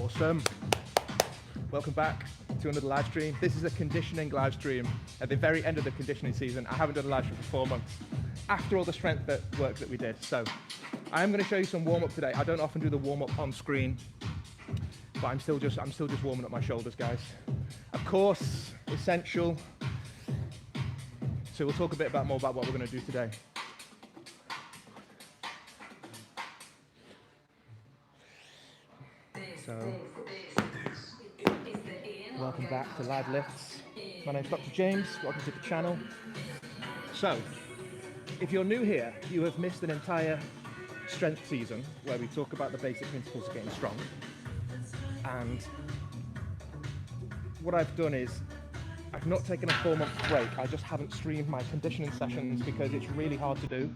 Awesome. Welcome back to another live stream. This is a conditioning live stream at the very end of the conditioning season. I haven't done a live stream for 4 months after all the strength work that we did. So I'm going to show you some warm up today. I don't often do the warm up on screen, but I'm still just warming up my shoulders, guys. Of course, essential. So we'll talk a bit more about what we're going to do today. So, welcome back to Live Lifts. My name's Dr. James, welcome to the channel. So, if you're new here, you have missed an entire strength season where we talk about the basic principles of getting strong. And what I've done is, I've not taken a 4-month break, I just haven't streamed my conditioning sessions because it's really hard to do.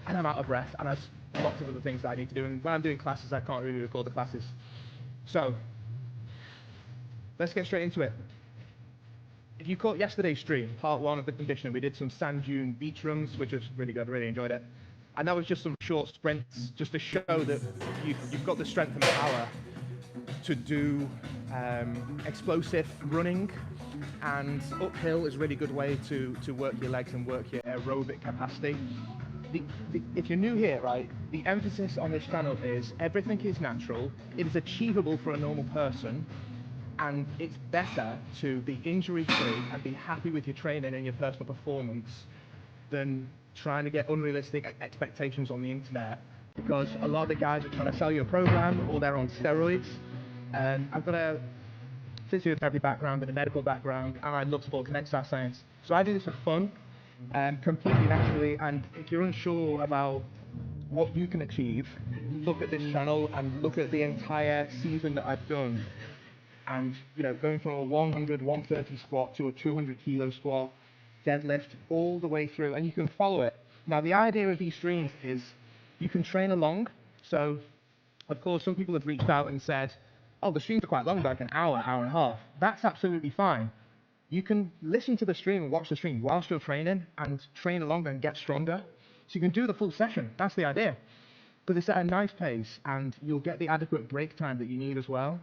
And I'm out of breath, and there's lots of other things that I need to do. And when I'm doing classes, I can't really record the classes. So, let's get straight into it. If you caught yesterday's stream, part 1 of the conditioning, we did some sand dune beach runs, which was really good, really enjoyed it. And that was just some short sprints, just to show that you've got the strength and power to do explosive running, and uphill is a really good way to work your legs and work your aerobic capacity. If you're new here, right, the emphasis on this channel is everything is natural, it is achievable for a normal person, and it's better to be injury-free and be happy with your training and your personal performance than trying to get unrealistic expectations on the internet, because a lot of the guys are trying to sell you a program or they're on steroids. And I've got a physiotherapy background and a medical background, and I love sport and exercise science. So I do this for fun, completely naturally, and if you're unsure about what you can achieve, look at this channel and look at the entire season that I've done. And, you know, going from a 100, 130 squat to a 200 kilo squat, deadlift, all the way through, and you can follow it. Now, the idea of these streams is you can train along. So, of course, some people have reached out and said, oh, the streams are quite long, like an hour, hour and a half. That's absolutely fine. You can listen to the stream and watch the stream whilst you're training and train along and get stronger. So you can do the full session. That's the idea. But it's at a nice pace, and you'll get the adequate break time that you need as well.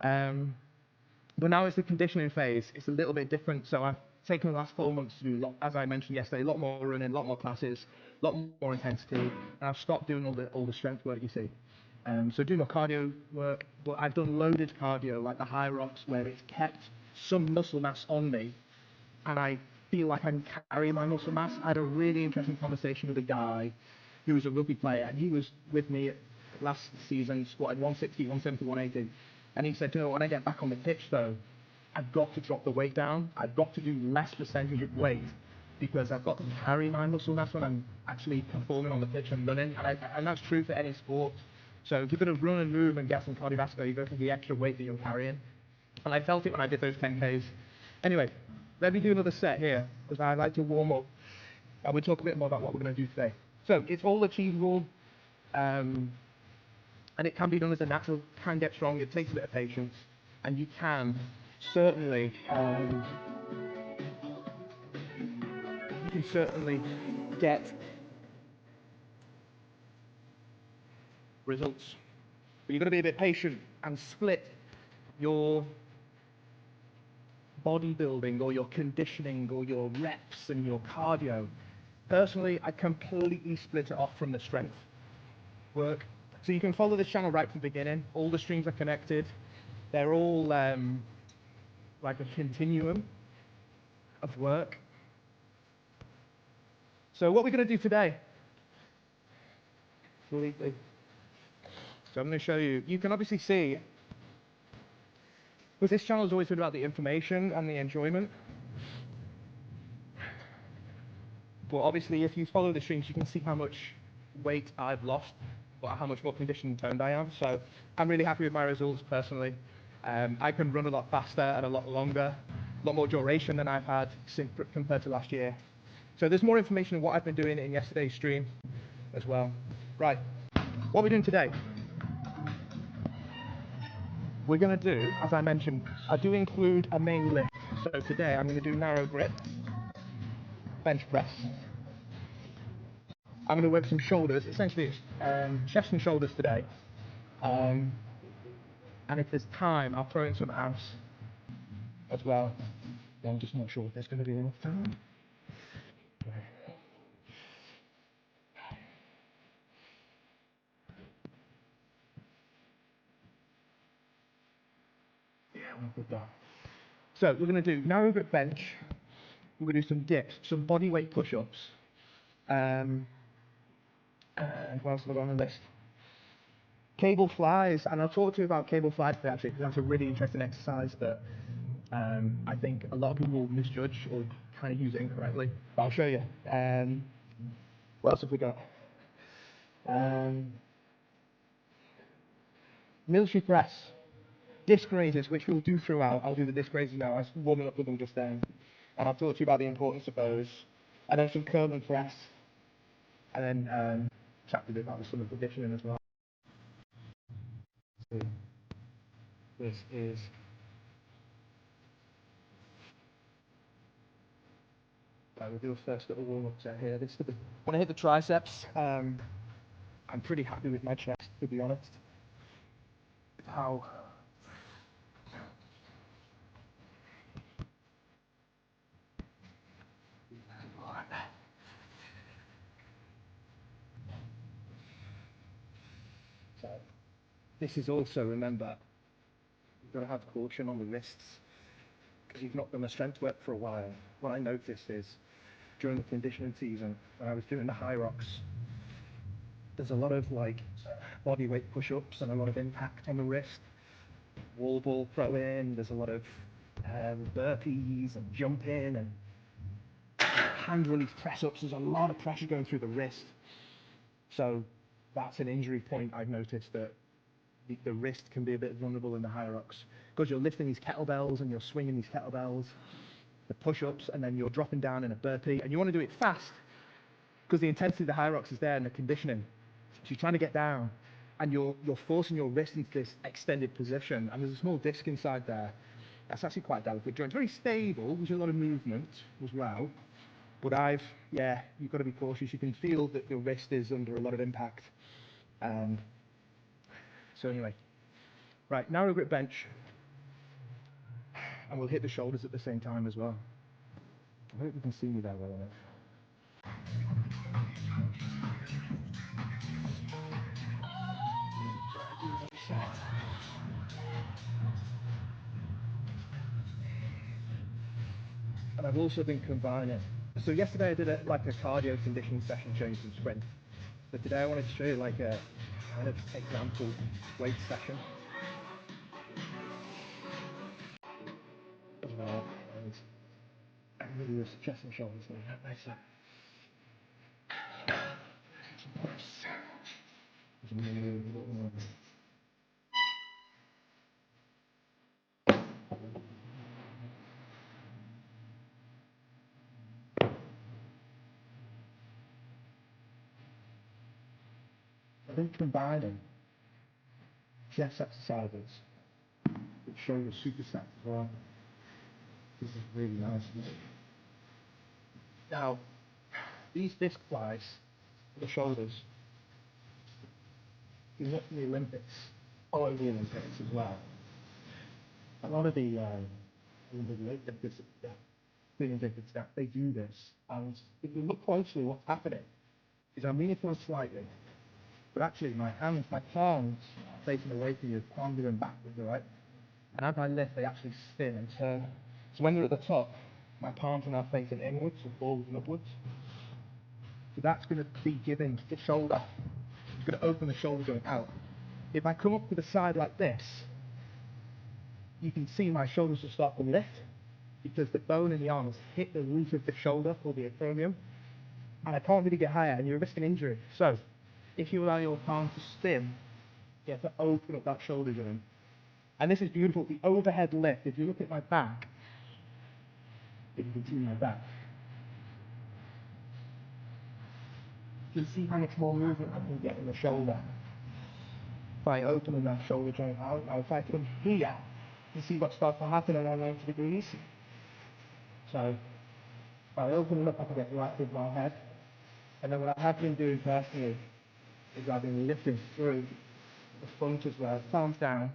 But now it's the conditioning phase. It's a little bit different. So I've taken the last 4 months to do, as I mentioned yesterday, a lot more running, a lot more classes, a lot more intensity, and I've stopped doing all the strength work, you see. So do my cardio work, but I've done loaded cardio, like the high rocks, where it's kept some muscle mass on me, and I feel like I can carry my muscle mass. I had a really interesting conversation with a guy who was a rugby player, and he was with me last season, squatted 160, 170, 180, and he said, you know, when I get back on the pitch though, I've got to drop the weight down. I've got to do less percentage of weight, because I've got to carry my muscle mass when I'm actually performing on the pitch and running, and that's true for any sport. So if you're going to run and move and get some cardiovascular, you've got to the extra weight that you're carrying. And I felt it when I did those 10Ks. Anyway, let me do another set here, because I like to warm up. And we'll talk a bit more about what we're going to do today. So it's all achievable, and it can be done as a natural, can get strong, it takes a bit of patience, and you can certainly, get results. But you've got to be a bit patient and split your bodybuilding or your conditioning or your reps and your cardio. Personally, I completely split it off from the strength work. So you can follow this channel right from the beginning. All the streams are connected. They're all like a continuum of work. So what we're going to do today, so I'm going to show you. You can obviously see, because this channel has always been about the information and the enjoyment. But obviously, if you follow the streams, you can see how much weight I've lost, but how much more conditioned and toned I am. So I'm really happy with my results personally. I can run a lot faster and a lot longer, a lot more duration than I've had compared to last year. So there's more information on what I've been doing in yesterday's stream as well. Right, what are we doing today? We're going to do, as I mentioned, I do include a main lift. So today I'm going to do narrow grip, bench press. I'm going to work some shoulders, essentially chest and shoulders today. And if there's time, I'll throw in some abs as well. I'm just not sure if there's going to be enough time. Yeah, we'll put that. So we're going to do narrow grip bench. We're going to do some dips, some body weight push-ups. And what else have I got on the list? Cable flies, and I'll talk to you about cable flies today actually, because that's a really interesting exercise that I think a lot of people misjudge or kind of use it incorrectly. But I'll show you. What else have we got? Military press, disc raises, which we'll do throughout. I'll do the disc raises now. I was warming up with them just then, and I'll talk to you about the importance of those. And then some curl and press, and then chat a bit about some of the conditioning as well. So this is we'll do a first little warm up set here. This is when I hit the triceps. I'm pretty happy with my chest, to be honest. How so this is also, remember, you've got to have caution on the wrists because you've not done the strength work for a while. What I noticed is during the conditioning season when I was doing the high rocks, there's a lot of like body weight push-ups and a lot of impact on the wrist. Wall ball throw in, there's a lot of burpees and jumping and hand release press ups. There's a lot of pressure going through the wrist. So that's an injury point I've noticed, that the wrist can be a bit vulnerable in the high rocks because you're lifting these kettlebells and you're swinging these kettlebells, the push-ups, and then you're dropping down in a burpee, and you want to do it fast because the intensity of the high rocks is there in the conditioning. So you're trying to get down and you're forcing your wrist into this extended position, and there's a small disc inside there. That's actually quite delicate joint. It's very stable, there's a lot of movement as well, but you've got to be cautious. You can feel that the wrist is under a lot of impact. So anyway, right, narrow grip bench, and we'll hit the shoulders at the same time as well. I hope you can see me there well enough. And I've also been combining. So yesterday I did a cardio conditioning session showing some strength. But today I wanted to show you like a kind of example weight session. And really use chest and shoulders now. Nice. I've been combining chest exercises with shoulder supersets as well. This is really nice. Now, these disc flies for the shoulders, you look at the Olympics, all over the Olympics as well. A lot of the weightlifters, they do this, and if you look closely, what's happening is I'm leaning forward slightly, but actually my palms are facing away from you, palms are going backwards, right? And as I lift, they actually spin and turn. So when they're at the top, my palms are now facing inwards or forwards and upwards. So that's going to be giving the shoulder, it's going to open the shoulder going out. If I come up to the side like this, you can see my shoulders will start to lift because the bone in the arm has hit the root of the shoulder, called the acromion, and I can't really get higher, and you're risking injury. So if you allow your palm to spin, you have to open up that shoulder joint. And this is beautiful. The overhead lift, if you look at my back, if you can see my back, you can see how much more movement I can get in the shoulder by opening that shoulder joint out. Now if I come here, you see what starts to happen around 90 degrees. So by opening up, I can get right with my head. And then what I have been doing personally is I've been lifting through the front as well, palms down,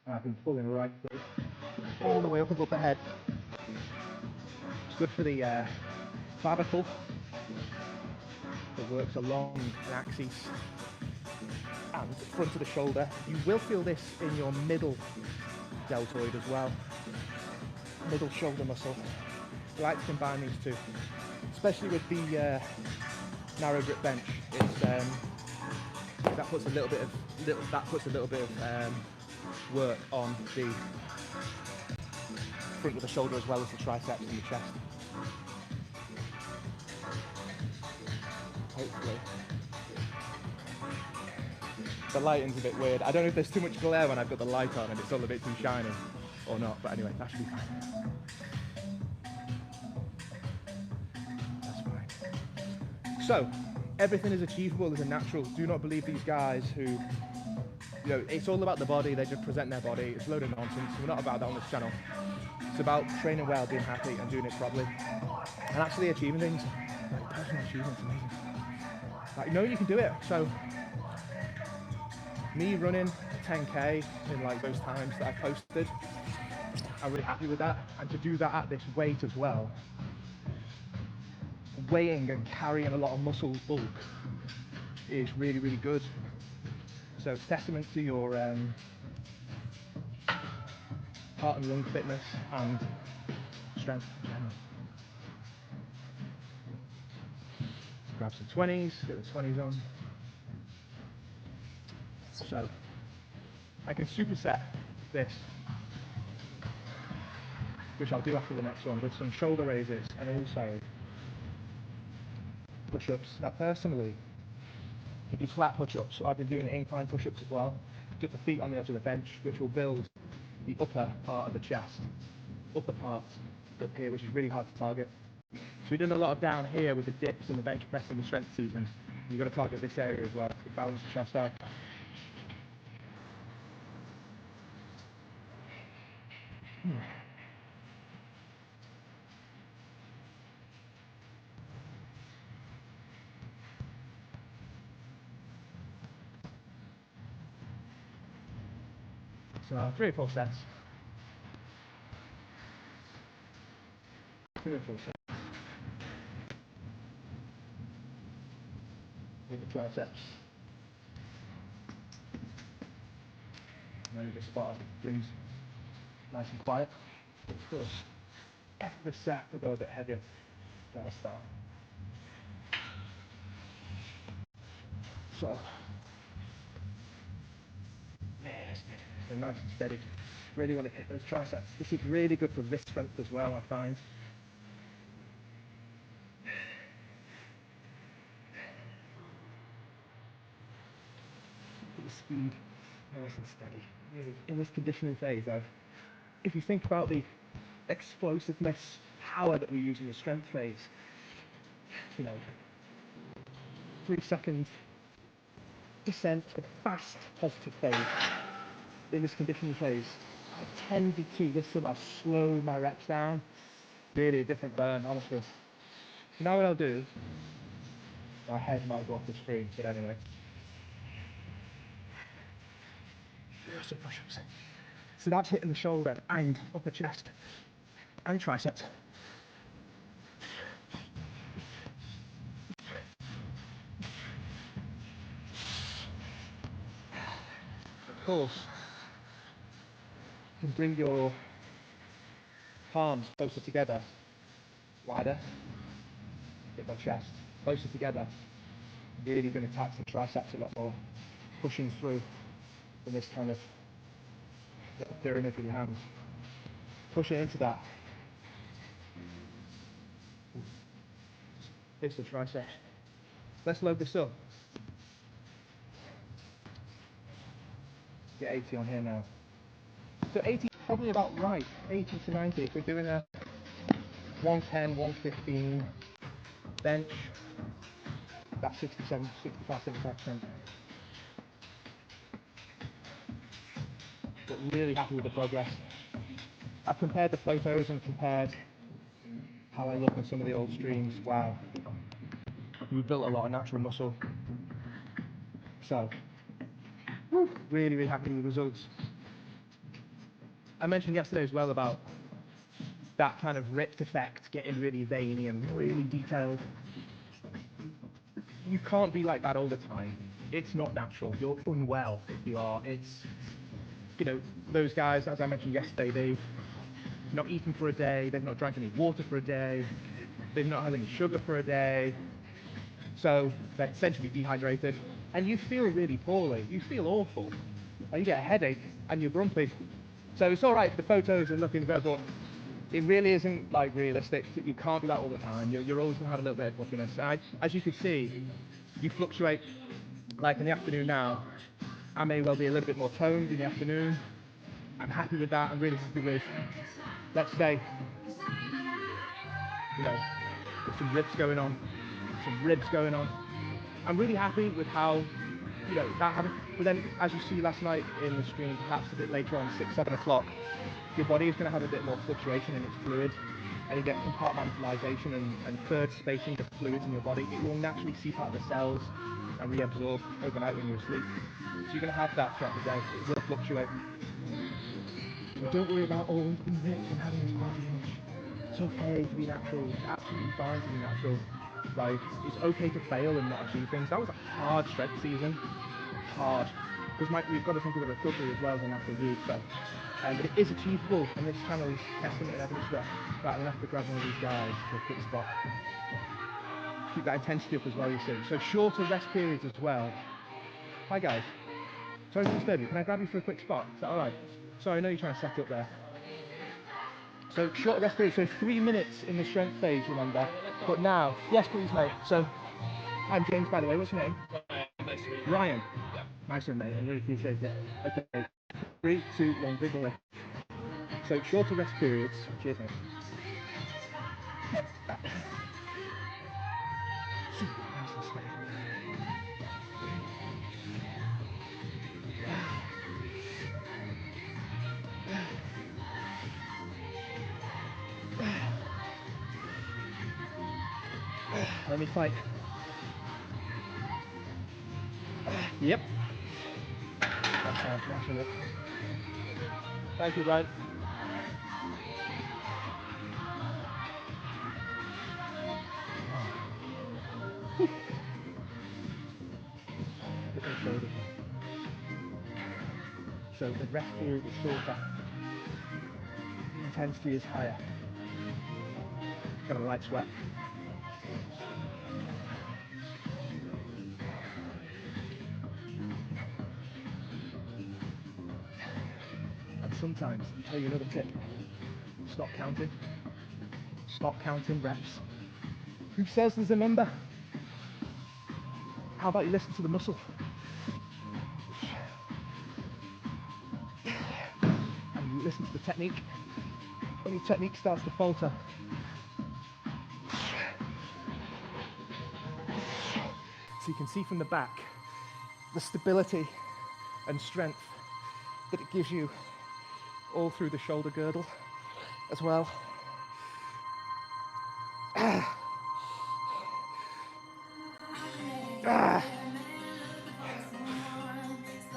I've been pulling right through, all the way up above the head. It's good for the clavicle. It works along an axis and front of the shoulder. You will feel this in your middle deltoid as well. Middle shoulder muscle. I like to combine these two, especially with the narrow grip bench. It's that puts a little bit of work on the front of the shoulder as well as the triceps and the chest. Hopefully. The lighting's a bit weird. I don't know if there's too much glare when I've got the light on and it's all a bit too shiny or not, but anyway, that should be fine. That's fine. So, everything is achievable as a natural. Do not believe these guys who, you know, it's all about the body, they just present their body. It's a load of nonsense. We're not about that on this channel. It's about training well, being happy and doing it properly. And actually achieving things. Like personal achievements, amazing. Like, knowing you can do it. So, me running 10k in like those times that I posted, I'm really happy with that. And to do that at this weight as well, weighing and carrying a lot of muscle bulk is really, really good. So it's testament to your heart and lung fitness and strength in general. Grab some 20s, get the 20s on. So I can superset this, which I'll do after the next one, with some shoulder raises and also push-ups. Now personally, you do flat push-ups, so I've been doing incline push-ups as well. Just the feet on the edge of the bench, which will build the upper part of the chest, upper part up here, which is really hard to target. So we've done a lot of down here with the dips and the bench press and the strength season. You've got to target this area as well to balance the chest out. So 3 or 4 sets. 3 or 4 sets. With the triceps. And then just spot brings nice and quiet. Of course, every set will go a bit heavier. That'll start. So, yeah, so nice and steady. Really want to hit those triceps. This is really good for wrist strength as well, I find. The speed, nice and steady. In this conditioning phase, though, if you think about the explosiveness, power that we use in the strength phase, you know, 3 seconds descent to fast positive phase. In this conditioning phase, I tended to just sort of slow my reps down. Really a different burn, honestly. Now what I'll do, my head might go off the screen, but anyway. Some push-ups. So that's hitting the shoulder and upper chest and triceps. Of course, you can bring your palms closer together, wider, hit my chest, closer together. Really going to tax the triceps a lot more, pushing through in this kind of pyramid with your hands. Push it into that. Hits the triceps. Let's load this up. Get 80 on here now. So 80 is probably about right. 80 to 90. If we're doing a 110, 115 bench, that's 67, 65, 75%. But really happy with the progress. I've compared the photos and compared how I look on some of the old streams. Wow. We've built a lot of natural muscle. So, really, really happy with the results. I mentioned yesterday as well about that kind of ripped effect, getting really veiny and really detailed. You can't be like that all the time. It's not natural. You're unwell if you are. It's, you know, those guys, as I mentioned yesterday, they've not eaten for a day, they've not drank any water for a day, they've not had any sugar for a day, so they're essentially dehydrated, and you feel really poorly. You feel awful, and you get a headache, and you're grumpy. So it's all right, the photos are looking good, but it really isn't like realistic. You can't do that all the time. You're always going to have a little bit of puffiness. As you can see, you fluctuate. Like in the afternoon now, I may well be a little bit more toned in the afternoon. I'm happy with that. I'm really happy with, let's say, you know, some ribs going on, I'm really happy with how, you know, that happened. But then, as you see last night in the stream, perhaps a bit later on, 6, 7 o'clock, your body is going to have a bit more fluctuation in its fluid, and you get compartmentalization and third spacing of fluids in your body. It will naturally seep out of the cells and reabsorb overnight when you're asleep. So you're going to have that throughout the day. It will fluctuate. So don't worry about always being rich and having this body image. It's okay to be natural. It's absolutely fine to be natural. Like, it's okay to fail and not achieve things. That was a hard strength season. Hard. Because we've got to think of the recovery as well as a natural route. So, but it is achievable, and this channel is testament and evidence that. Right, I'm going to have to grab one of these guys for a quick spot. Keep that intensity up as well, you see. So shorter rest periods as well. Hi guys. Sorry to disturb you. Can I grab you for a quick spot? Is that alright? Sorry, I know you're trying to set up there. So short rest period, so 3 minutes in the strength phase, remember. But now, yes please mate. So, I'm James by the way, what's your name? Nice to meet you. Ryan. Yeah. Nice one mate, I really appreciate it. Okay, 3, 2, 1, big away. So shorter rest periods, cheers mate. Let me fight. Yep. That sounds natural. Thank you, Ryan. So the rest period is shorter. The intensity is higher. Got a light sweat. And sometimes, I'll tell you another tip. Stop counting. Stop counting reps. Who says there's a number? How about you listen to the muscle? And you listen to the technique. When your technique starts to falter, so you can see from the back the stability and strength that it gives you all through the shoulder girdle as well.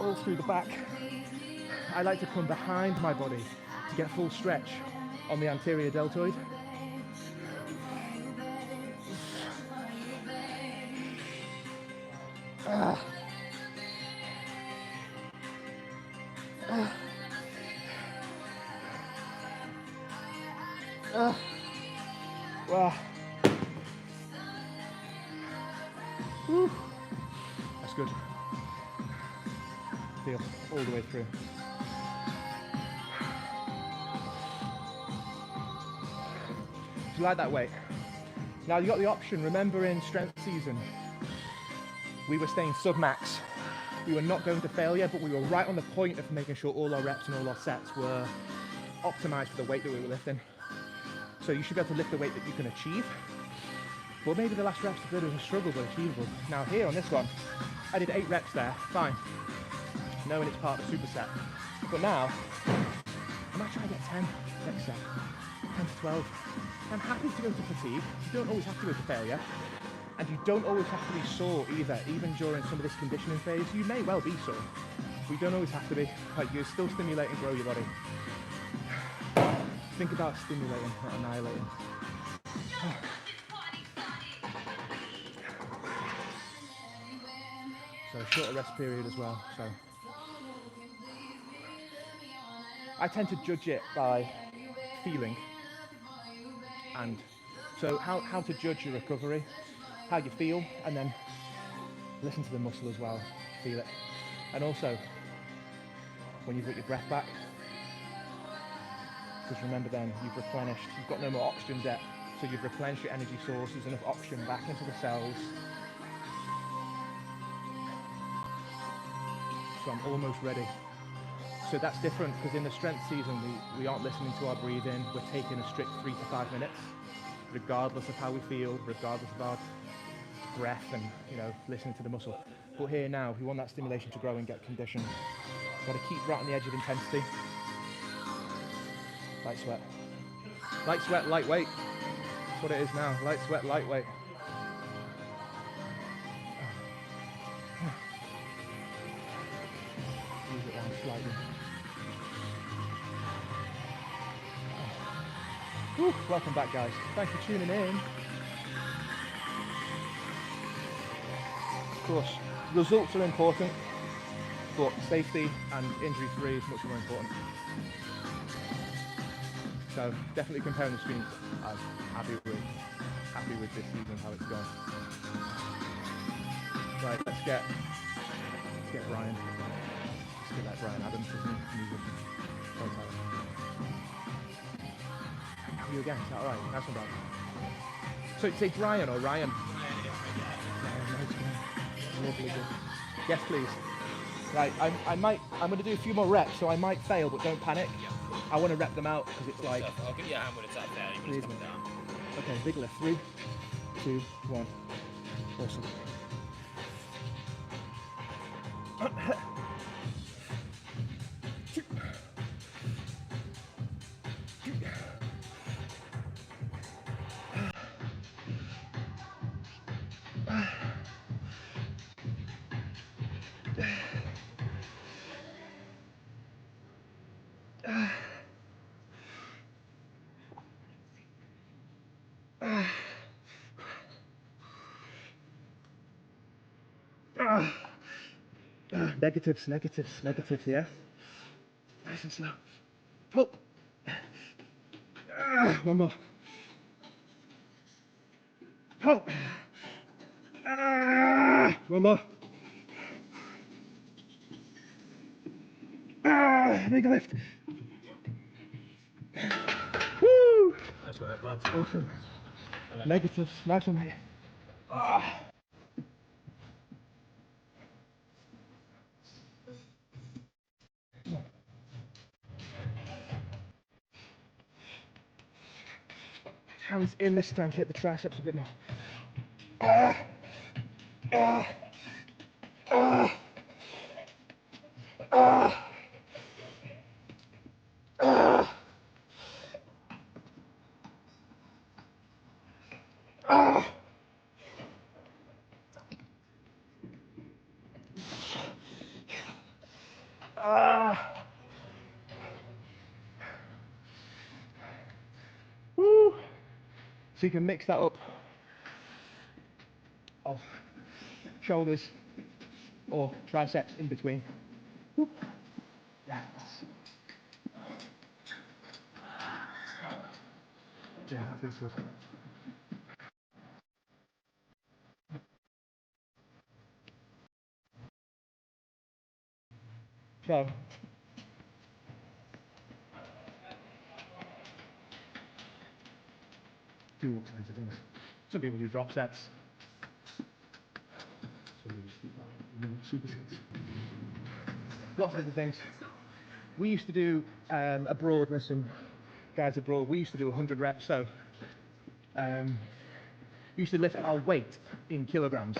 All through the back. I like to come behind my body to get full stretch on the anterior deltoid. Wow. Whew. That's good. Feel all the way through. If you like that weight. Now you got the option, remember in strength season, we were staying sub-max. We were not going to failure, but we were right on the point of making sure all our reps and all our sets were optimized for the weight that we were lifting. So you should be able to lift the weight that you can achieve. Well, maybe the last rep's a bit of a struggle, but achievable. Now here on this one, I did 8 reps there, fine. Knowing it's part of the superset. But now, I might try to get 10 next set, 10 to 12. I'm happy to go to fatigue. You don't always have to go to failure. And you don't always have to be sore either, even during some of this conditioning phase. You may well be sore, but you don't always have to be. Like, you're still stimulating, grow your body. think about stimulating, not annihilating. So a shorter rest period as well. So I tend to judge it by feeling. And so how to judge your recovery, how you feel, and then listen to the muscle as well, feel it. And also, when you've got your breath back, because remember then, you've replenished, you've got no more oxygen debt, so you've replenished your energy sources, enough oxygen back into the cells. So I'm almost ready. So that's different, because in the strength season, we aren't listening to our breathing, we're taking a strict 3 to 5 minutes, regardless of how we feel, regardless of our breath and, listening to the muscle. But here now, we want that stimulation to grow and get conditioned. Got to keep right on the edge of intensity. Light sweat. Light sweat, lightweight. That's what it is now. Light sweat, lightweight. Move it down slightly. Whew, welcome back, guys. Thanks for tuning in. Of course, results are important, but safety and injury-free is much more important. So definitely comparing the streams, I'm happy with this season, how it's gone. Right, let's get Brian. Let's get that Brian Adams, isn't he? You again, is that alright? Nice one, Brian. So it's say Brian or Ryan? Lovely, good. Yes, please. Right, I'm going to do a few more reps, so I might fail, but don't panic. I want to rep them out because it's like. I'll give you a hand when it's up there. You can just come down. Okay, big lift. 3, 2, 1. Awesome. Negatives, yeah? Nice and slow. Pull. One more. Pull. One more. Big lift. Woo! That's what that Awesome. Negatives, nice one, mate. Hands in this time to hit the triceps a bit more. Woo! So you can mix that up of shoulders or triceps in between. Woo. Yeah. Yeah, that feels good. So, do all kinds of things. Some people do drop sets. Some people do super sets. Lots of different things. We used to do abroad with some guys abroad. We used to do 100 reps. So, we used to lift our weight in kilograms,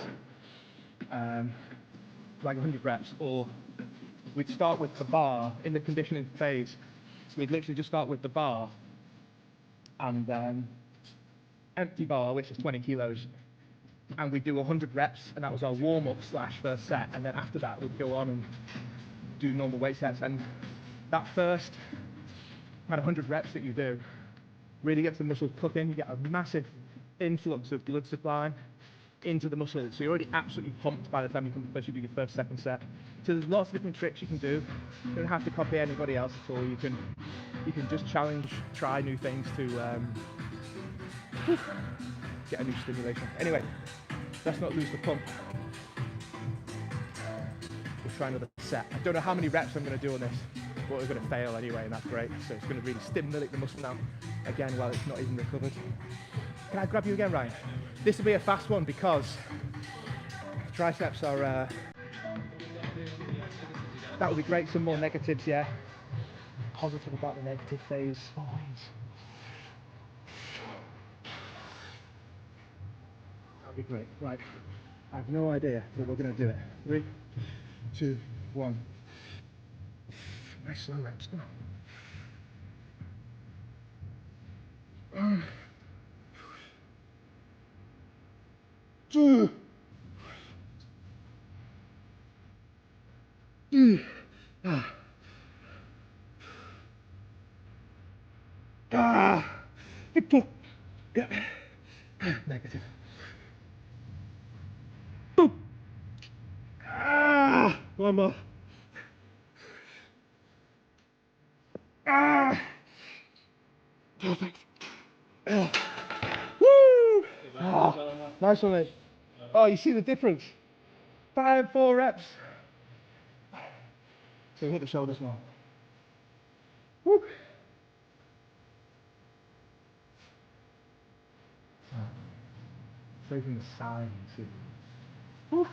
like 100 reps, or we'd start with the bar in the conditioning phase. So we'd literally just start with the bar and empty bar, which is 20 kilos, and we'd do 100 reps, and that was our warm-up / first set, and then after that we'd go on and do normal weight sets. And that first at 100 reps that you do, really gets the muscles cooking. You get a massive influx of blood supply into the muscles, so you're already absolutely pumped by the time you come, especially do your first, second set. So there's lots of different tricks you can do. You don't have to copy anybody else at all. You can just challenge, try new things to get a new stimulation. Anyway, let's not lose the pump. We'll try another set. I don't know how many reps I'm going to do on this, but we're going to fail anyway, and that's great. So it's going to really stimulate the muscle now, again, while it's not even recovered. Can I grab you again, Ryan? This will be a fast one because triceps are, that would be great. Some more negatives, yeah. Positive about the negative phase. Always. That'd be great. Right. I have no idea, but we're going to do it. 3, 2, 1. Nice slow reps. Come on. 2. Big pull. Yeah. Negative. Boom. One more. Perfect. Woo! Nice one, mate. Oh, you see the difference? 4 reps. So hit the shoulders now. Woo! Straight from the side, you see. Woo!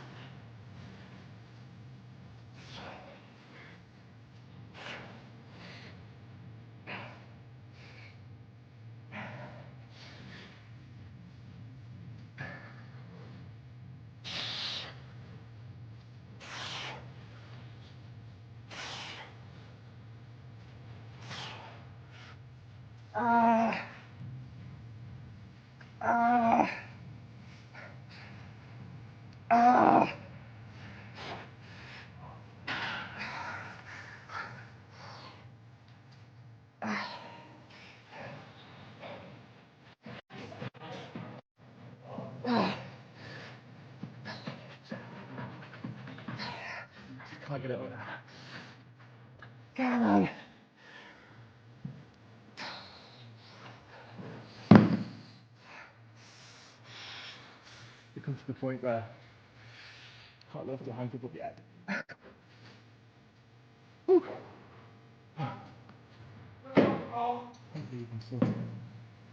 Can't get it over. Come on. It comes to the point where I can't lift your hands above your head.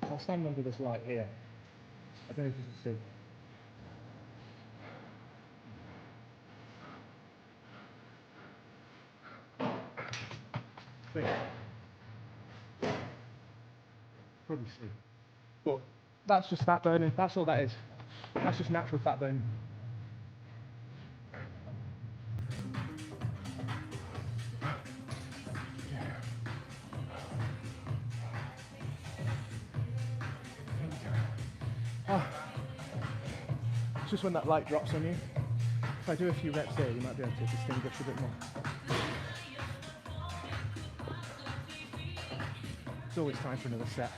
I'll stand under this light here. I don't know if you can see. Probably see. But that's just fat burning. That's all that is. That's just natural fat burning. It's just when that light drops on you. If I do a few reps here, you might be able to distinguish a bit more. It's always time for another set.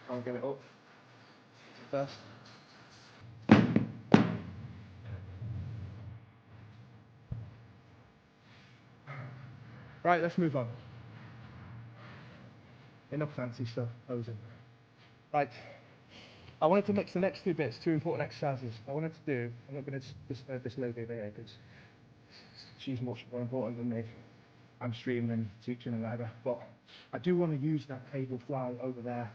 Can't get it up first. Right, let's move on. Enough fancy stuff, posing. Right, I wanted to mix the next 2 bits, 2 important exercises. I wanted to do, I'm not going to disturb this lady here because she's much more important than me. I'm streaming and teaching and whatever, but I do want to use that cable fly over there.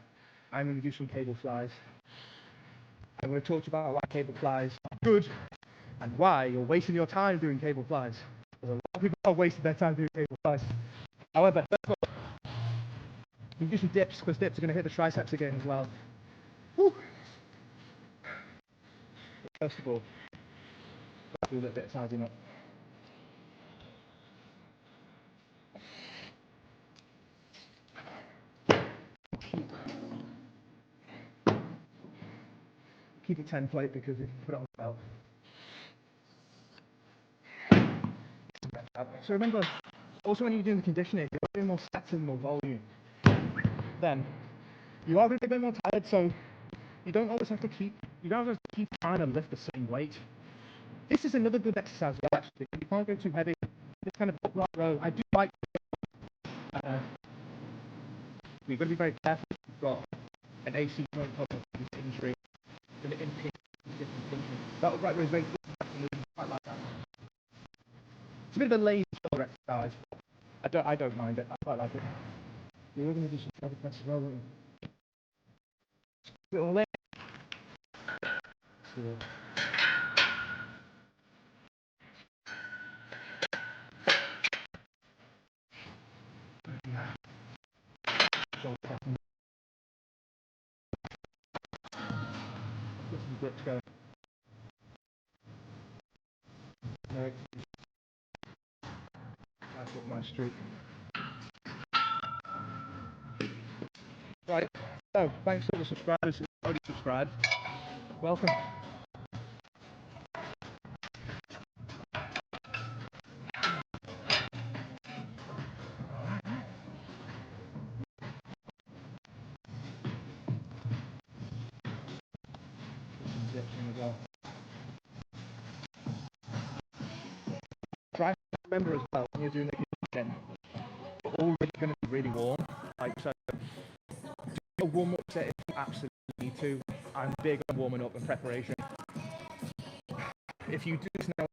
I'm going to do some cable flies. I'm going to talk to you about why cable flies are good and why you're wasting your time doing cable flies. Because a lot of people are wasting their time doing cable flies. However, first of all, we can do some dips, because dips are going to hit the triceps again as well. Woo. First of all, let's do a little bit of tidying up. Keep it 10 plate because if you put it on the belt. So remember, also when you're doing the conditioning, if you're doing more sets and more volume, then you are going to be a bit more tired, so you don't always have to keep trying to lift the same weight. This is another good exercise actually. You can't go too heavy. This kind of upright row. I do like we've got to be very careful if you've got an AC joint problem, injury, going to impinge different functions. That upright row is very good. Quite like that. It's a bit of a lazy shoulder exercise. I don't mind it. I quite like it. You're going to do some shoulder press as well, aren't you? Little leg. Shoulder pressing. Get some grips going. No, that's up my street. Right, so thanks to all the subscribers who already subscribed. Welcome. Try to remember as well when you're doing the conditioning, you're already going to be really warm. Like so, do a warm up set if you absolutely need to. I'm big on warming up and preparation. If you do this now,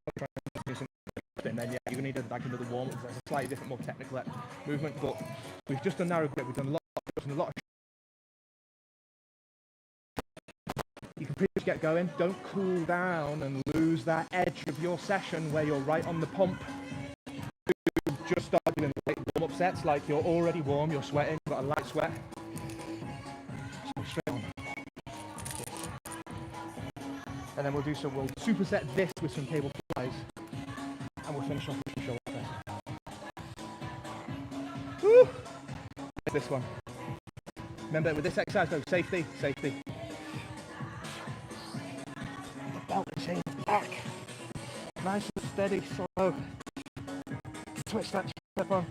then yeah, you're going to need like another warm up. It's a slightly different, more technical movement. But we've just done narrow grip. We've done a lot of. You can pretty much get going. Don't cool down and lose that edge of your session where you're right on the pump. You just start doing the warm-up sets like you're already warm, you're sweating, you've got a light sweat. So straight on. And then we'll superset this with some cable flies, and we'll finish off with some shoulder press. Woo! This one. Remember, with this exercise though, safety. Belt and chain back. Nice and steady, slow. Twitch that step on.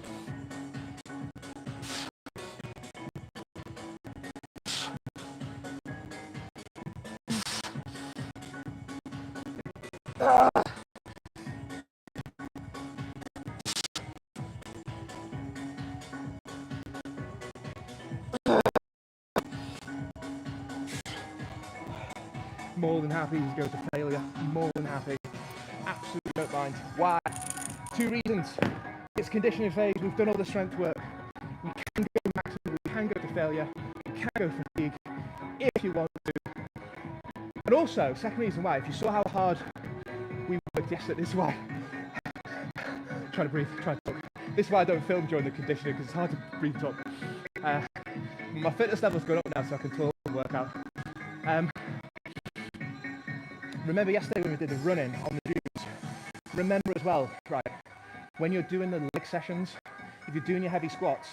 More than happy to go to failure. More than happy. Absolutely don't mind. Why? 2 reasons. It's conditioning phase. We've done all the strength work. We can go maximum. We can go to failure. We can go fatigue if you want to. And also, second reason why, if you saw how hard we worked yesterday, this is why. Trying to breathe, trying to talk. This is why I don't film during the conditioning, because it's hard to breathe and talk. My fitness level's going up now, so I can talk and work out. Remember yesterday when we did the running on the dunes, remember as well, right, when you're doing the leg sessions, if you're doing your heavy squats,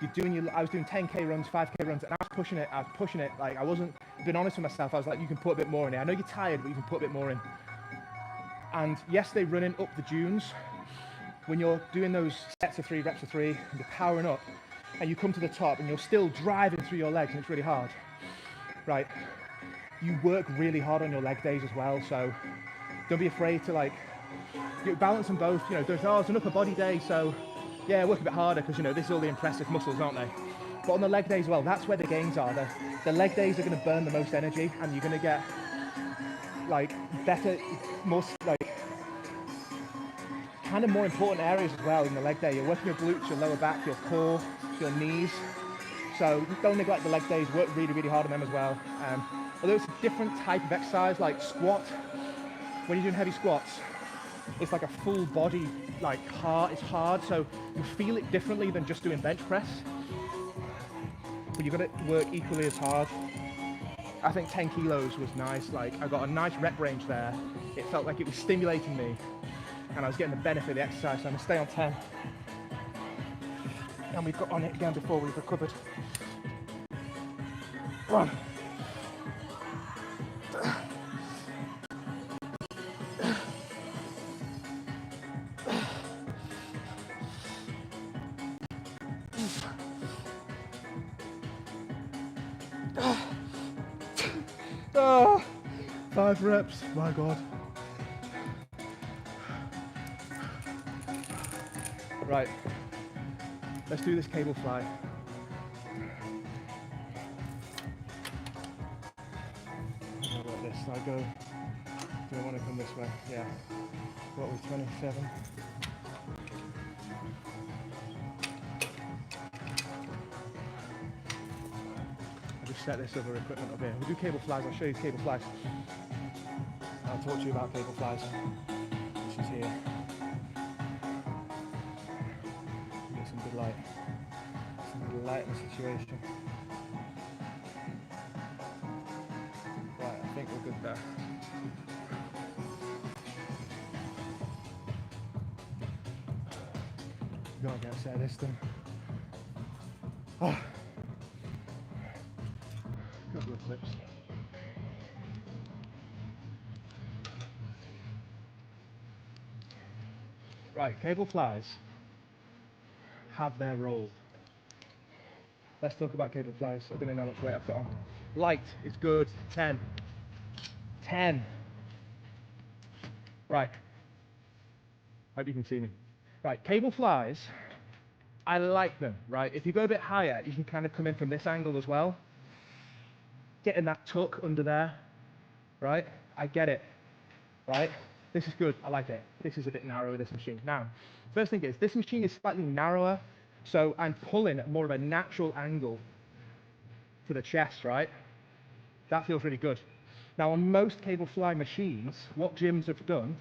I was doing 10k runs, 5k runs, and I was pushing it, like I wasn't being honest with myself. I was like, you can put a bit more in here. I know you're tired, but you can put a bit more in. And yesterday running up the dunes, when you're doing those sets of 3, reps of 3, and you're powering up, and you come to the top and you're still driving through your legs and it's really hard, right? You work really hard on your leg days as well, so don't be afraid to you balance them both. You know, it's an upper body day, so yeah, work a bit harder because this is all the impressive muscles, aren't they? But on the leg days as well, that's where the gains are. The leg days are going to burn the most energy, and you're going to get better, more kind of more important areas as well in the leg day. You're working your glutes, your lower back, your core, your knees. So don't neglect the leg days, work really, really hard on them as well. Although it's a different type of exercise, like squat, when you're doing heavy squats, it's like a full body, like it's hard, so you feel it differently than just doing bench press. But you've got to work equally as hard. I think 10 kilos was nice, like I got a nice rep range there. It felt like it was stimulating me and I was getting the benefit of the exercise, so I'm gonna stay on 10. And we've got on it again before we've recovered. One. Oh, 5 reps, my God. Right, let's do this cable fly. Like this, I go, do I want to come this way? Yeah. What was 27? I just set this other equipment up here. We'll do cable flies, I'll show you cable flies. I'll talk to you about cable flies. She's here. Get some good light. Some good light in the situation. Right, I think we're good there. Gotta get a set of this done. Oh. Couple of flips. Right, cable flies have their role. Let's talk about cable flies. I don't know how much weight I've got on. Light is good. 10. 10. Right. Hope you can see me. Right, cable flies, I like them, right? If you go a bit higher, you can kind of come in from this angle as well. Getting that tuck under there, right? I get it, right? This is good, I like it. This is a bit narrower, this machine. Now, first thing is, this machine is slightly narrower, so I'm pulling at more of a natural angle to the chest, right? That feels really good. Now, on most cable fly machines, what gyms have done,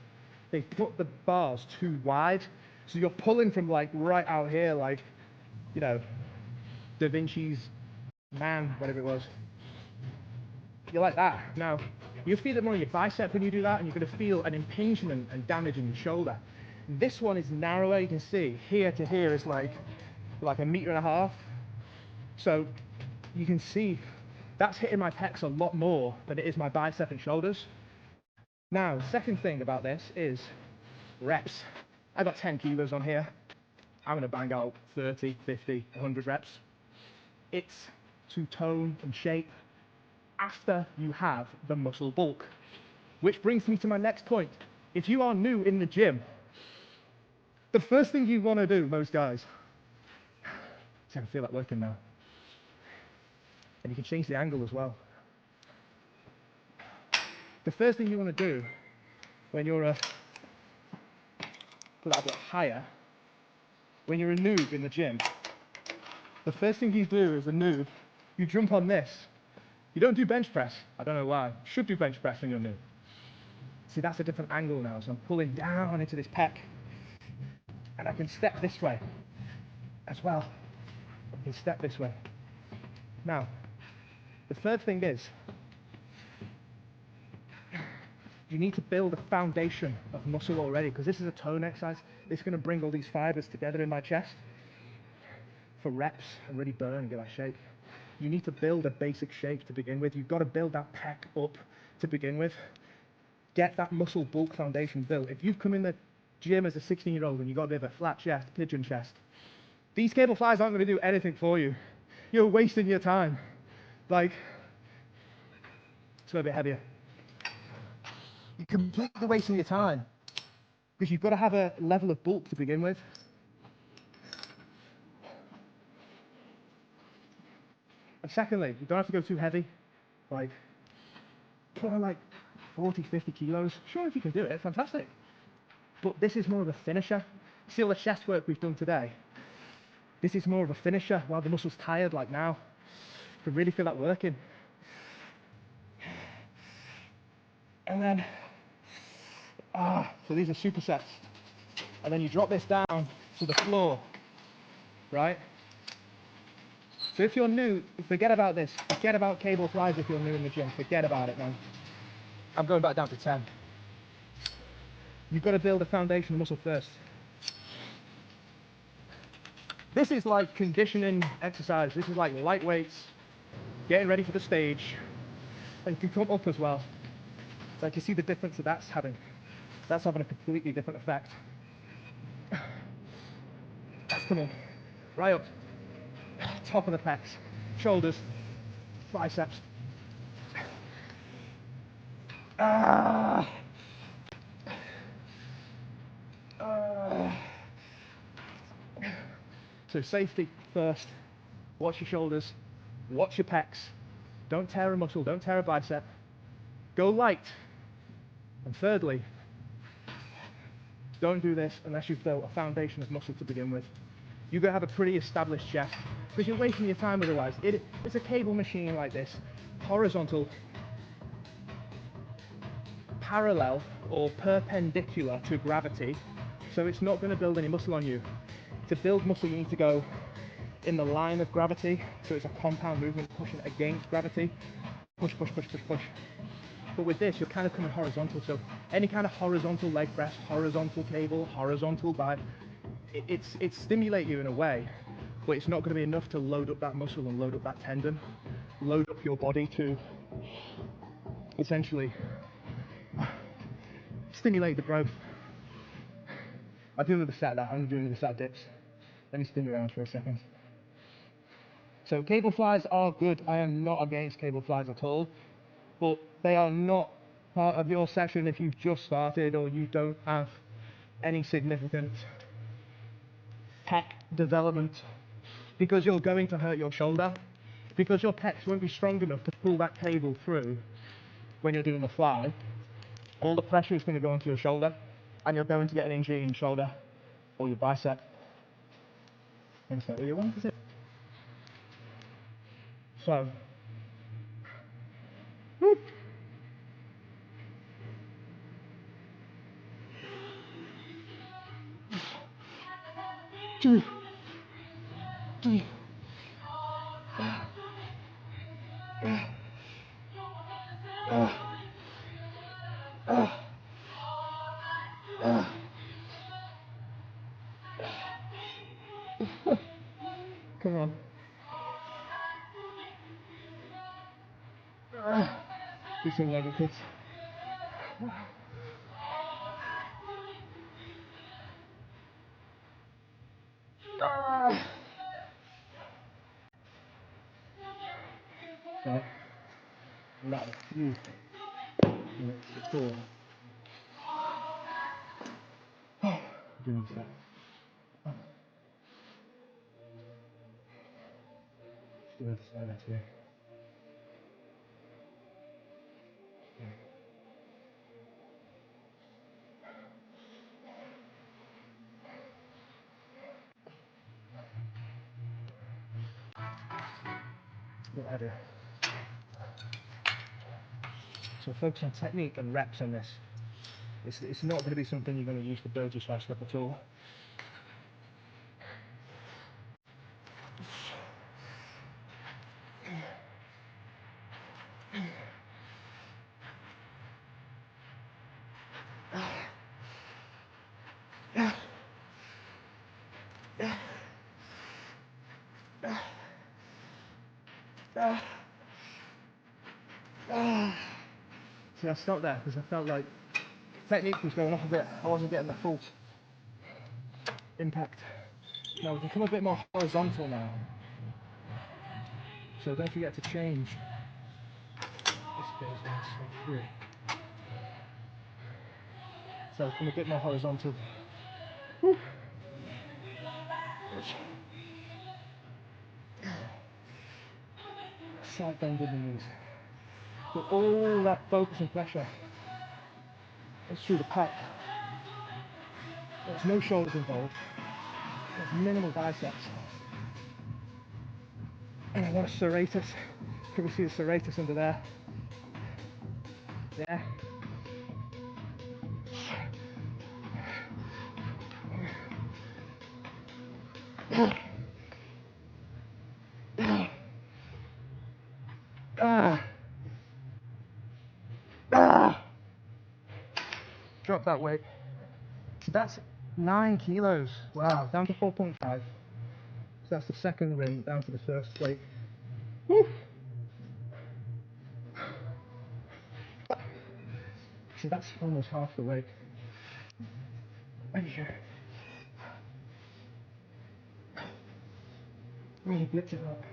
they've put the bars too wide, so you're pulling from like right out here, like, you know, Da Vinci's man, whatever it was. You like that. Now, you feel it more in your bicep when you do that, and you're going to feel an impingement and damage in your shoulder. This one is narrower. You can see here to here is like 1.5 meters. So you can see that's hitting my pecs a lot more than it is my bicep and shoulders. Now, the second thing about this is reps. I got 10 kilos on here. I'm going to bang out 30, 50, 100 reps. It's to tone and shape after you have the muscle bulk. Which brings me to my next point. If you are new in the gym, the first thing you want to do, most guys, see, I can feel that working now. And you can change the angle as well. The first thing you want to do when you're put that a bit higher, when you're a noob in the gym, the first thing you do as a noob, you jump on this. You don't do bench press. I don't know why. You should do bench press when you're new. See, that's a different angle now. So I'm pulling down into this pec. And I can step this way as well. I can step this way. Now, the third thing is, you need to build a foundation of muscle already, because this is a tone exercise. It's going to bring all these fibers together in my chest for reps and really burn and get that shape. You need to build a basic shape to begin with. You've got to build that pec up to begin with. Get that muscle bulk foundation built. If you've come in the gym as a 16-year-old and you've got a bit of a flat chest, pigeon chest, these cable flies aren't going to do anything for you. You're wasting your time. Like, let's go a bit heavier. You're completely wasting your time because you've got to have a level of bulk to begin with. And secondly, you don't have to go too heavy. Like, put on like 40, 50 kilos. Sure, if you can do it, fantastic. But this is more of a finisher. See all the chest work we've done today? This is more of a finisher while the muscle's tired, like now. You can really feel that working. And then, so these are supersets. And then you drop this down to the floor, right? So if you're new, forget about this. Forget about cable flies if you're new in the gym. Forget about it, man. I'm going back down to 10. You've got to build a foundation muscle first. This is like conditioning exercise. This is like light weights, getting ready for the stage. And you can come up as well. Like you see the difference that that's having. That's having a completely different effect. That's coming right up, top of the pecs, shoulders, biceps. So safety first. Watch your shoulders, watch your pecs. Don't tear a muscle, don't tear a bicep. Go light. And thirdly, don't do this unless you've built a foundation of muscle to begin with. You're going to have a pretty established chest, because you're wasting your time otherwise. It's a cable machine like this, horizontal, parallel or perpendicular to gravity, so it's not going to build any muscle on you. To build muscle, you need to go in the line of gravity, so it's a compound movement pushing against gravity. Push, push, push, push, push. But with this, you're kind of coming horizontal, so any kind of horizontal leg press, horizontal cable, horizontal bar, it's stimulate you in a way, but it's not going to be enough to load up that muscle and load up that tendon, load up your body to essentially stimulate the growth. I'm doing the set that, I'm doing the set dips. Let me spin around for a second. So cable flies are good. I am not against cable flies at all, but they are not part of your session if you've just started or you don't have any significant pec development, because you're going to hurt your shoulder, because your pecs won't be strong enough to pull that cable through when you're doing the fly. All the pressure is going to go onto your shoulder and you're going to get an injury in your shoulder or your bicep. And so you want to. So, whoop. Two, three, come on. Do some leg kicks. So, another few minutes before doing so. Do it like that too. What I do. So focus on technique and reps on this. It's not going to be something you're going to use to build your smash up at all. See, I stopped there because I felt like technique was going off a bit. I wasn't getting the full impact. Now we can come a bit more horizontal now. So don't forget to change. This goes one straight through. So come a bit more horizontal. Woo. Slight bend in the knees. But all that focus and pressure is through the pec. There's no shoulders involved. There's minimal biceps. And I want a serratus. Can we see the serratus under there? There. Drop that weight. So that's 9 kilos. Wow, down to 4.5. So that's the second ring down to the first weight. Woo. So that's almost half the weight. Really blitz it up.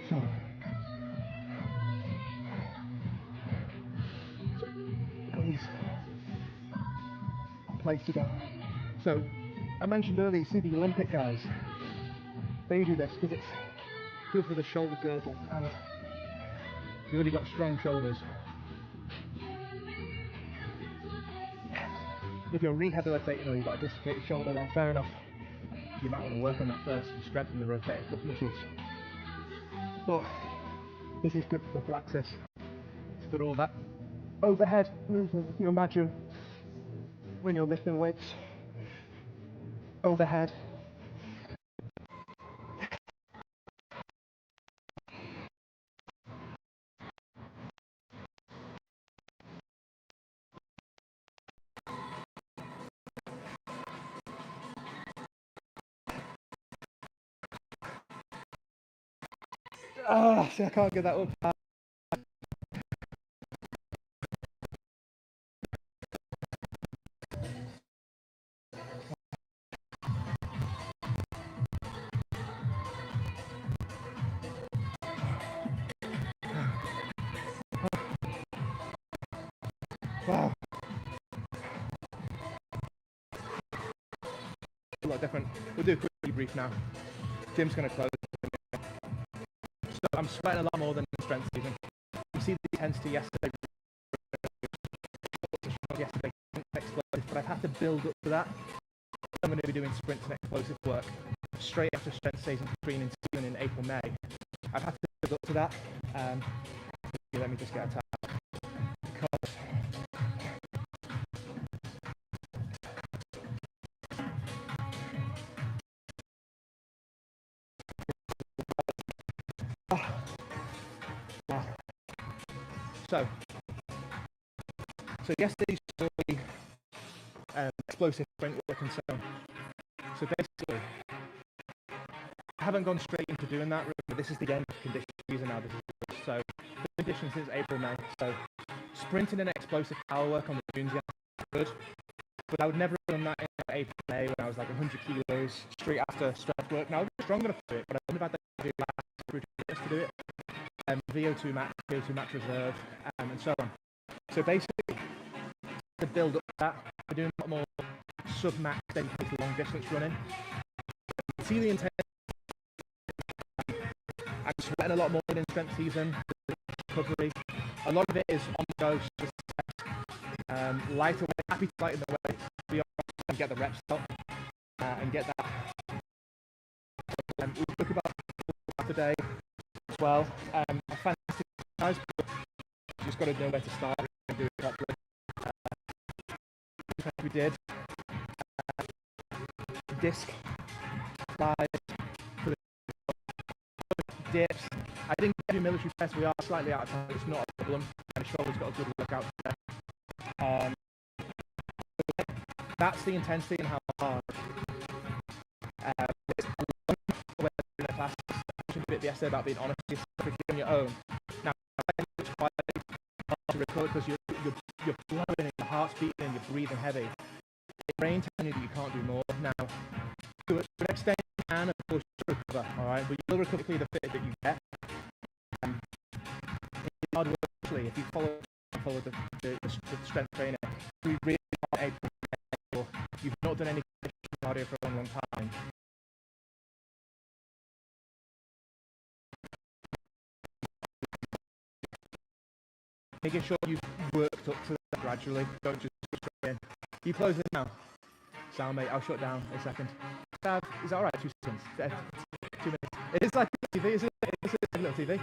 So, please, place to go. So, I mentioned earlier, you see the Olympic guys, they do this because it's good for the shoulder girdle and you've already got strong shoulders. If you're rehabilitating or you've got a dislocated shoulder, then fair enough. You might want to work on that first and strengthen the rotator cuff muscles. But this is good for prophylaxis. It's good all that overhead movement. If you imagine when you're lifting weights, overhead. See, I can't get that up. Wow. A lot different. We'll do a quick debrief now. Gym's going to close. So I'm sweating a lot more than in strength season. You see the intensity yesterday, explosive, but I've had to build up to that. I'm going to be doing sprints and explosive work straight after strength season between in June and April, May. I've had to build up to that. Let me just get a towel. Because So yesterday's story, explosive sprint work and so on. So basically, I haven't gone straight into doing that. Remember, this is the end of condition season now. So the condition since April, May. So sprinting and explosive power work on the dunes is good, but I would never have done that in April, May when I was like 100 kilos straight after strength work. Now I was strong enough to do it, but I wouldn't have had the last to do it. VO2 max, VO2 max reserve, and so on. So basically, to build up that, we're doing a lot more sub-max dedicated long distance running. See the intensity. I'm sweating a lot more in strength season, recovery. A lot of it is on the go, lighter weight, happy to lighten the weight, be honest, and get the reps out, and get that. We spoke about today as well. A fantastic exercise, but you just got to know where to start and do it properly. We did disc, slides, dips. I didn't do military tests. We are slightly out of time. It's not a problem. My shoulder's got a good workout there. That's the intensity and how hard. It's a bit yesterday about being honest with yourself on your own. Now, it's quite hard to recover because you're blowing and your heart's beating and you're breathing heavy. Your brain telling you that you can't do more. Now, to an extent you can, of course, recover, all right? But you'll recover the fitter that you get. It's hard work, actually, if you follow the strength trainer, we really aren't able to, you've not done any cardio for a long, long time. Making sure you've worked up to that gradually, don't just go straight in. You close it now. Sound, mate, I'll shut down in a second. Dad, is that alright? 2 seconds. 2 minutes. It is like TV, isn't it? It's a little TV.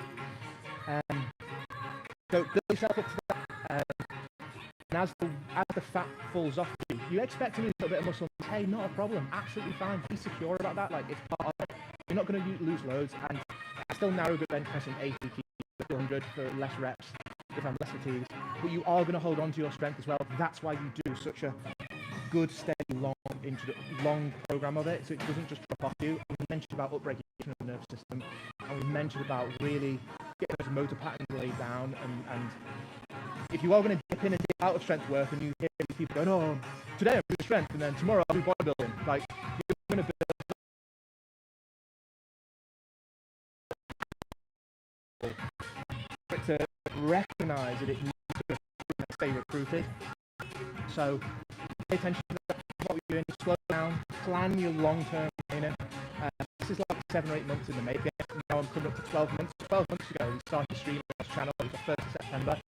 So build yourself up to that. And as the fat falls off you expect to lose a little bit of muscle. Hey, not a problem. Absolutely fine. Be secure about that. Like, it's part of it. You're not going to lose loads. And I still narrow good bench press in 80 kg, 100 for less reps if I'm less fatigued. But you are going to hold on to your strength as well. That's why you do such a good, steady, long program of it, so it doesn't just drop off you. And we mentioned about upregulation of the nervous system, and we mentioned about really getting those motor patterns laid down. And if you are going to dip in and dip out of strength work, and you hear these people going, "Oh, today I'm doing strength, and then tomorrow I'll do bodybuilding," like, you're going to build to recognise that it needs to stay recruited. So pay attention to that, what we're doing, slow down, plan your long-term training. This is like 7 or 8 months in the making. Now I'm coming up to 12 months. 12 months ago, we started streaming on this channel. It was the 1st of September.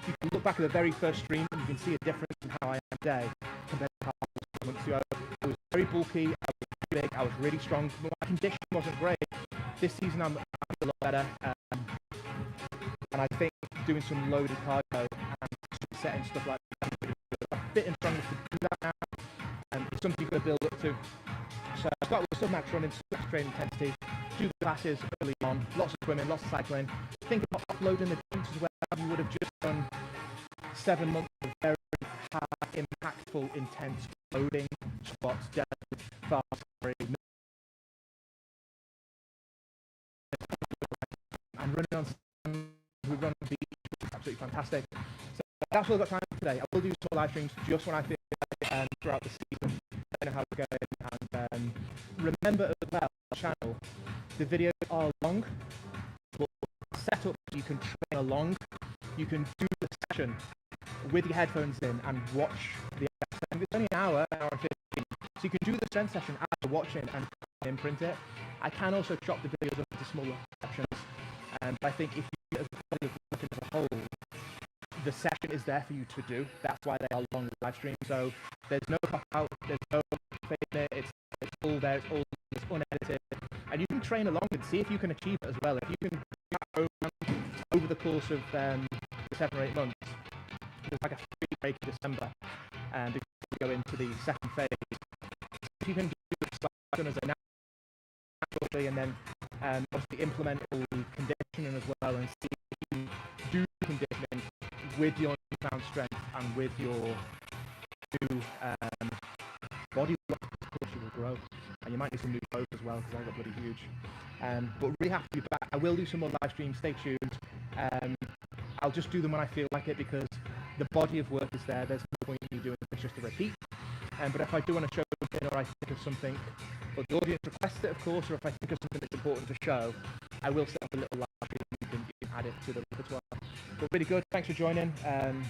You can look back at the very first stream and you can see a difference in how I am today compared to how I was 12 months ago. I was very bulky, I was very big, I was really strong, but my condition wasn't great. This season I'm a lot better. And I think doing some loaded cardio and setting stuff like that, I'm fit and strong enough to do that now, and it's something you've got to build up to. So I start with some max running, some training intensity, do the classes early on, lots of swimming, lots of cycling. Think about offloading the gyms as well. You would have just done 7 months of very hard, impactful, intense loading, squats, deadlifts, fast, and running on. We run on beach, which is absolutely fantastic. So that's all I've got time for today. I will do some live streams just when I feel like it, throughout the season. I don't know how it's going. And remember as well, the channel, the videos are long, but set up so you can train along. You can do the session with your headphones in and watch the session. It's only an hour and 15. So you can do the strength session after watching and imprint it. I can also chop the videos up into smaller sections. But I think if you as a whole, the session is there for you to do. That's why they are long live streams. So there's no cop out, there's no fake it. It's all there. It's unedited, and you can train along and see if you can achieve it as well. If you can do that program over the course of 7 or 8 months, there's like a free break in December, and before we go into the second phase, if you can do it as a naturally, and then obviously implement all the conditioning as well, and see if you do conditioning with your newfound strength and with your new body, of course you will grow, and you might need some new clothes as well because I got bloody huge. But really happy to be back. I will do some more live streams. Stay tuned. I'll just do them when I feel like it because the body of work is there. There's no point in me doing it just to repeat. But if I do want to show something, or I think of something, or the audience requests it, of course, or if I think of something that's important to show, I will set up a little live stream and you can add it to the repertoire. But really good. Thanks for joining. And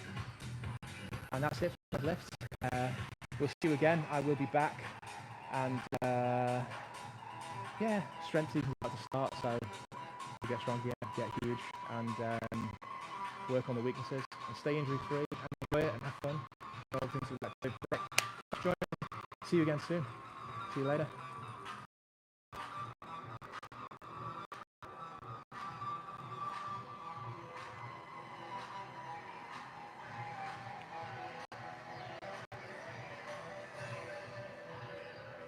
that's it for the lift. We'll see you again. I will be back. And yeah, strength season's about to start, so we get stronger, get huge, and work on the weaknesses, and stay injury free, and enjoy it, and have fun. All things like that. Join. See you again soon. See you later.